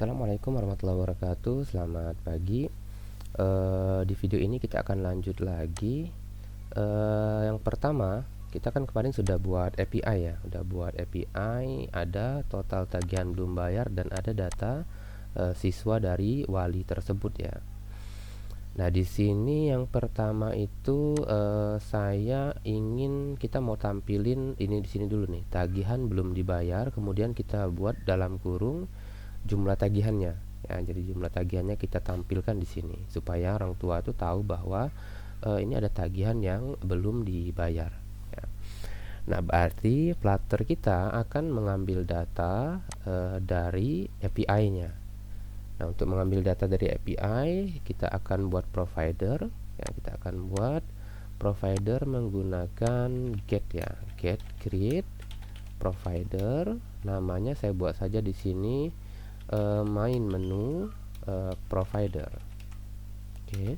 Assalamualaikum warahmatullahi wabarakatuh. Selamat pagi. Di video ini kita akan lanjut lagi. Yang pertama, kita kan kemarin sudah buat API ya, ada total tagihan belum bayar dan ada data siswa dari wali tersebut ya. Nah, di sini yang pertama itu saya ingin kita mau tampilin ini di sini dulu nih, tagihan belum dibayar, kemudian kita buat dalam kurung jumlah tagihannya ya. Jadi jumlah tagihannya kita tampilkan di sini supaya orang tua itu tahu bahwa ini ada tagihan yang belum dibayar ya. Nah, berarti Flutter kita akan mengambil data dari API-nya. Nah, untuk mengambil data dari API kita akan buat provider ya. Kita akan buat provider menggunakan get ya, get create provider. Namanya saya buat saja di sini main menu provider. Oke.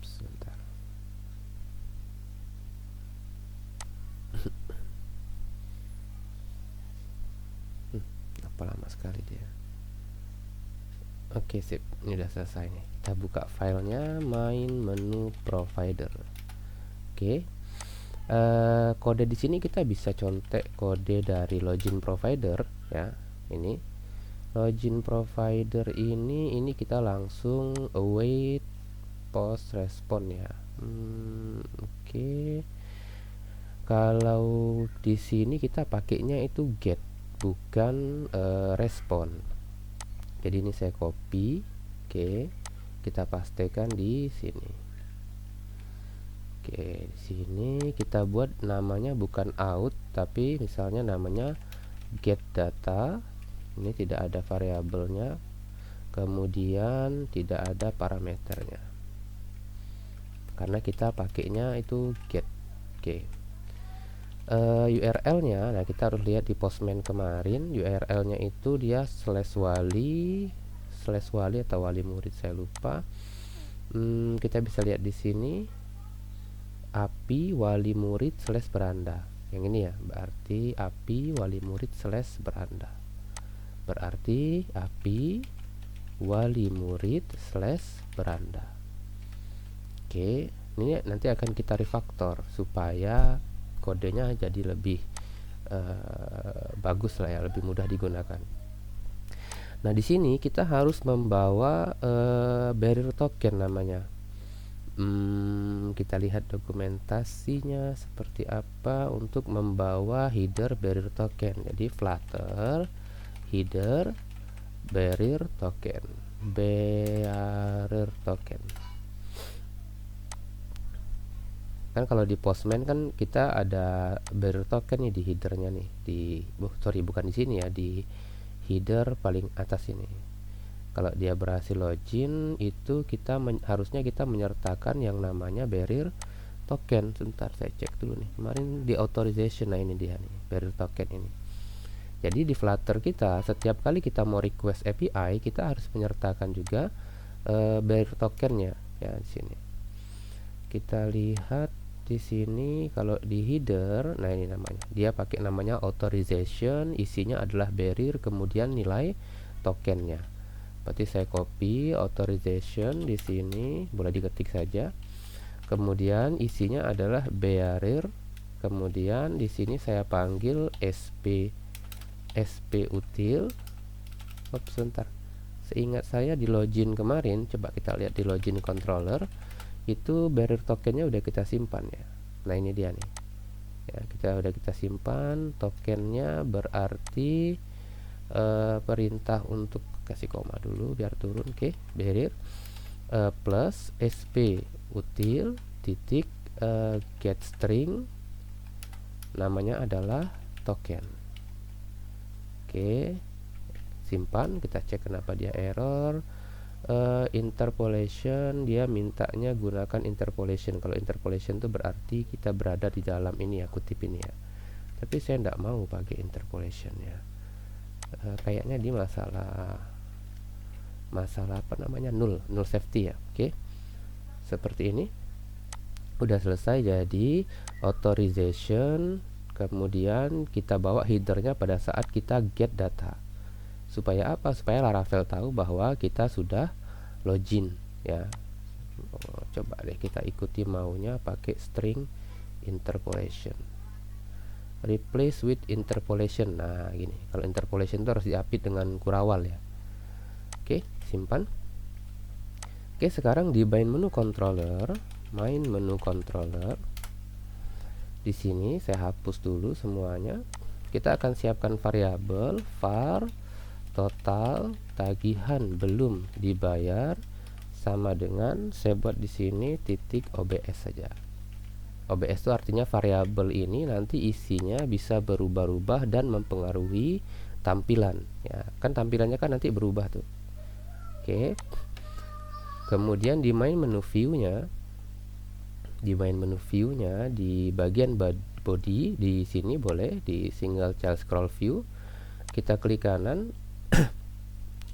Sebentar. Apa lama sekali dia. Oke, sip. Ini udah selesai nih. Kita buka filenya main menu provider. Oke. Kode di sini kita bisa contek kode dari login provider ya. Ini login provider ini kita langsung await post respond ya. Oke. Kalau di sini kita pakainya itu get, bukan respon. Jadi ini saya copy. Oke. Kita pastekan di sini. Oke, di sini kita buat namanya bukan out, tapi misalnya namanya get data. Ini tidak ada variabelnya, kemudian tidak ada parameternya, karena kita pakainya itu get. Oke. URL-nya, nah kita harus lihat di Postman kemarin, URL-nya itu dia /wali atau wali murid, saya lupa. Kita bisa lihat di sini API wali murid /beranda. Yang ini ya, berarti API wali murid /beranda. Berarti API wali murid /beranda. Oke, ini nanti akan kita refactor supaya kodenya jadi lebih bagus lah ya, lebih mudah digunakan. Nah, di sini kita harus membawa barrier token namanya. Kita lihat dokumentasinya seperti apa untuk membawa header barrier token. Jadi Flutter header barrier token. Kan kalau di Postman kan kita ada barrier token nih di headernya nih, bukan di sini ya, di header paling atas ini. Kalau dia berhasil login itu harusnya kita menyertakan yang namanya barrier token. Sebentar saya cek dulu nih. Kemarin di authorization, nah ini dia nih barrier token ini. Jadi di Flutter kita setiap kali kita mau request API kita harus menyertakan juga barrier tokennya ya di sini. Kita lihat di sini kalau di header, nah ini namanya. Dia pakai namanya authorization, isinya adalah barrier kemudian nilai tokennya. Berarti saya copy authorization di sini, boleh diketik saja. Kemudian isinya adalah barrier. Kemudian di sini saya panggil sp util. Sebentar. Seingat saya di login kemarin, coba kita lihat di login controller, itu barrier tokennya udah kita simpan ya. Nah, ini dia nih. Ya, kita simpan tokennya, berarti perintah untuk kasih koma dulu biar turun. Oke, barrier plus sp util titik get string, namanya adalah token. Oke, simpan. Kita cek kenapa dia error. Interpolation, dia mintanya gunakan interpolation. Kalau interpolation itu berarti kita berada di dalam ini ya, kutip ini ya, tapi saya tidak mau pakai interpolation ya. Kayaknya di masalah apa namanya, null safety ya. Oke, seperti ini udah selesai. Jadi authorization Kemudian kita bawa headernya pada saat kita get data. Supaya apa? Supaya Laravel tahu bahwa kita sudah login ya. Coba deh kita ikuti maunya pakai string interpolation. Replace with interpolation. Nah, gini. Kalau interpolation itu harus diapit dengan kurawal ya. Oke, simpan. Oke, sekarang di main menu controller, di sini saya hapus dulu semuanya. Kita akan siapkan variabel var total tagihan belum dibayar sama dengan saya buat di sini titik OBS saja. OBS itu artinya variabel ini nanti isinya bisa berubah-ubah dan mempengaruhi tampilan ya. Kan tampilannya kan nanti berubah tuh. Oke. Kemudian di main menu view-nya di bagian body di sini boleh di single child scroll view kita klik kanan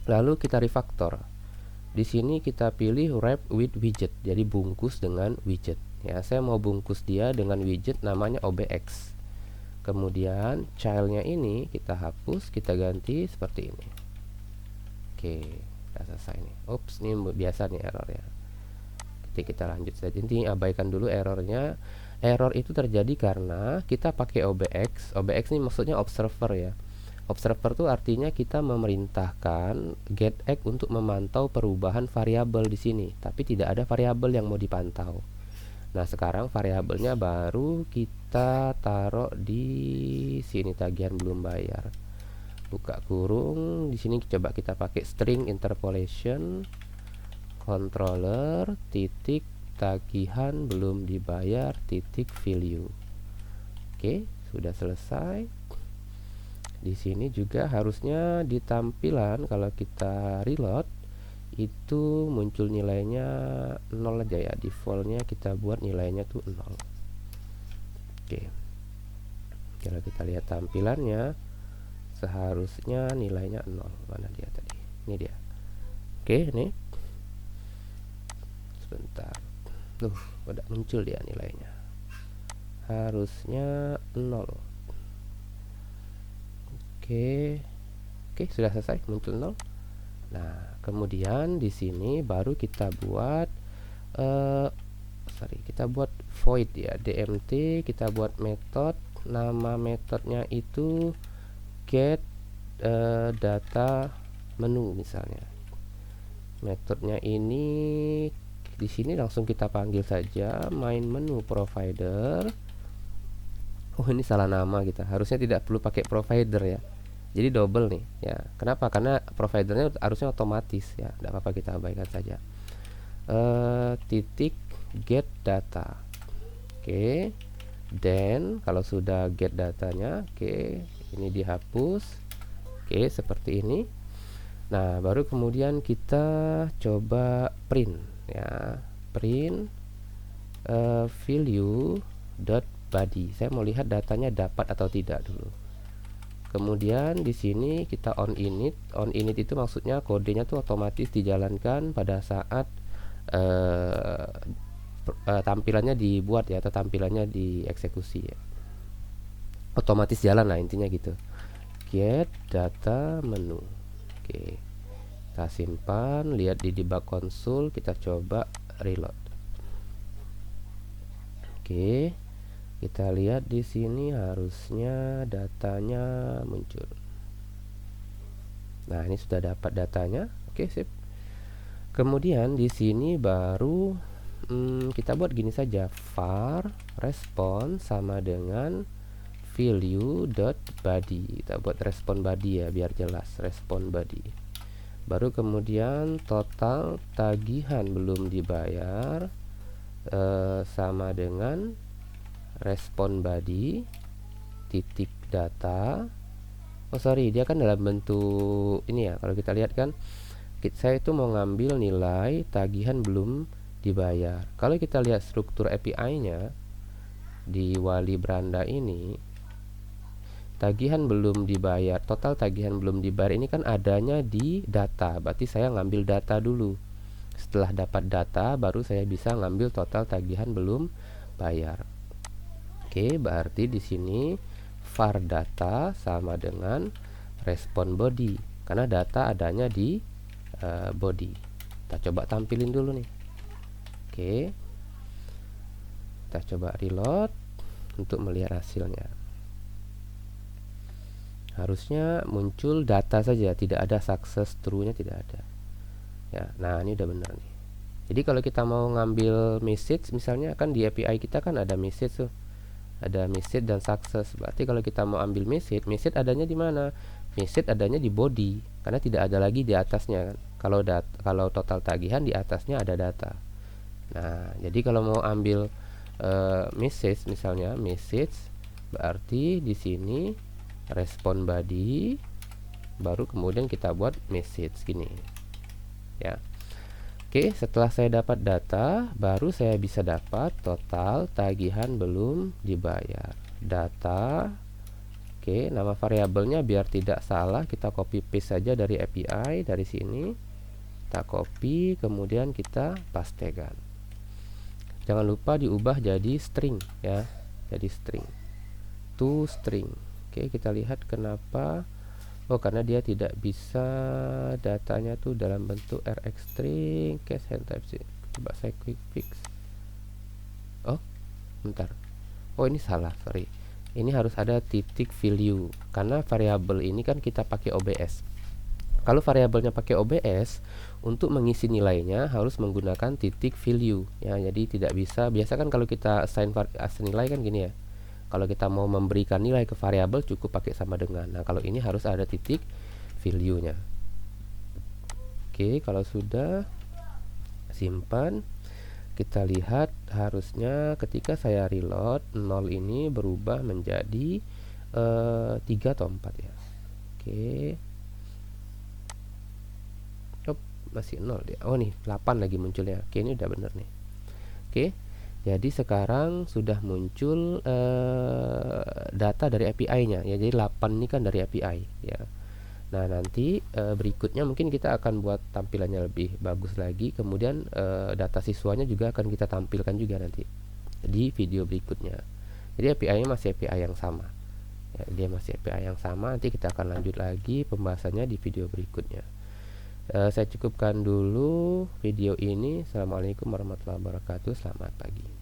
lalu kita refactor. Di sini kita pilih wrap with widget, jadi bungkus dengan widget. Ya, saya mau bungkus dia dengan widget namanya OBX. Kemudian childnya ini kita hapus, kita ganti seperti ini. Oke, sudah selesai nih. Ups, ini biasa nih error ya. Kita lanjut saja. Intinya abaikan dulu errornya. Error itu terjadi karena kita pakai OBX. OBX ini maksudnya observer ya. Observer itu artinya kita memerintahkan getX untuk memantau perubahan variabel di sini, tapi tidak ada variabel yang mau dipantau. Nah, sekarang variabelnya baru kita taruh di sini tagihan belum bayar. Buka kurung, di sini coba kita pakai string interpolation controller titik tagihan belum dibayar titik value. Oke, sudah selesai. Di sini juga harusnya di tampilan kalau kita reload itu muncul nilainya 0 aja ya. Defaultnya kita buat nilainya tuh 0. Oke. Kalau kita lihat tampilannya seharusnya nilainya 0. Mana dia tadi? Ini dia. Oke, ini. Sebentar. Udah muncul dia nilainya. Harusnya 0. Oke, sudah selesai muncul 0. Nah, kemudian di sini baru kita buat kita buat void ya, dmt, kita buat metode, nama metodenya itu get data menu misalnya. Metodenya ini di sini langsung kita panggil saja main menu provider. Oh, ini salah nama kita. Harusnya tidak perlu pakai provider ya. Jadi double nih ya. Kenapa? Karena providernya harusnya otomatis ya. Tidak apa-apa, kita abaikan saja. Titik get data. Oke. Then kalau sudah get datanya, oke, ini dihapus. Oke, seperti ini. Nah, baru kemudian kita coba print ya. Print value dot body. Saya mau lihat datanya dapat atau tidak dulu. Kemudian di sini kita on init. On init itu maksudnya kodenya tuh otomatis dijalankan pada saat tampilannya dibuat ya, atau tampilannya dieksekusi ya. Otomatis jalan lah intinya gitu. Get data menu. Oke. Kita simpan, lihat di debug console, kita coba reload. Oke. Kita lihat di sini harusnya datanya muncul. Nah, ini sudah dapat datanya. Oke, sip. Kemudian di sini baru kita buat gini saja, var respon sama dengan value.body. Kita buat respon body ya biar jelas, respon body. Baru kemudian total tagihan belum dibayar sama dengan respon body titik data. Oh sorry, dia kan dalam bentuk ini ya. Kalau kita lihat kan, saya itu mau ngambil nilai tagihan belum dibayar. Kalau kita lihat struktur API-nya di Wali Branda ini, tagihan belum dibayar, total tagihan belum dibayar ini kan adanya di data. Berarti saya ngambil data dulu. Setelah dapat data, baru saya bisa ngambil total tagihan belum bayar. Oke, berarti di sini var data sama dengan respon body, karena data adanya di body. Kita coba tampilin dulu nih. Oke, kita coba reload untuk melihat hasilnya. Harusnya muncul data saja, tidak ada success true-nya, tidak ada ya. Nah, ini udah bener nih. Jadi kalau kita mau ngambil message, misalnya kan di API kita kan ada message tuh, ada message dan success. Berarti kalau kita mau ambil message adanya di mana? Message adanya di body, karena tidak ada lagi di atasnya kan. Kalau total tagihan di atasnya ada data. Nah, jadi kalau mau ambil message, misalnya message, berarti di sini respon body, baru kemudian kita buat message gini ya. Oke, setelah saya dapat data, baru saya bisa dapat total tagihan belum dibayar. Data. Oke, nama variabelnya biar tidak salah kita copy paste saja dari API, dari sini kita copy, kemudian kita pastekan. Jangan lupa diubah jadi string ya, jadi string, to string. Oke, kita lihat kenapa. Oh, karena dia tidak bisa datanya tuh dalam bentuk rx string case hand type sih. Coba saya quick fix. Oh, bentar. Oh, ini salah, sorry. Ini harus ada titik value, karena variabel ini kan kita pakai OBS. Kalau variabelnya pakai OBS, untuk mengisi nilainya harus menggunakan titik value ya. Jadi tidak bisa, biasa kan kalau kita assign nilai kan gini ya. Kalau kita mau memberikan nilai ke variabel cukup pakai sama dengan. Nah, kalau ini harus ada titik value-nya. Oke, kalau sudah simpan, kita lihat harusnya ketika saya reload 0 ini berubah menjadi 3 atau 4 ya. Oke. Masih 0 dia. Oh nih, 8 lagi munculnya. Oke, ini udah bener nih. Oke. Jadi sekarang sudah muncul data dari API-nya ya. Jadi 8 ini kan dari API ya. Nah, nanti berikutnya mungkin kita akan buat tampilannya lebih bagus lagi. Kemudian data siswanya juga akan kita tampilkan juga nanti di video berikutnya. Jadi API-nya masih API yang sama ya, dia masih API yang sama. Nanti kita akan lanjut lagi pembahasannya di video berikutnya. Saya cukupkan dulu video ini. Assalamualaikum warahmatullahi wabarakatuh. Selamat pagi.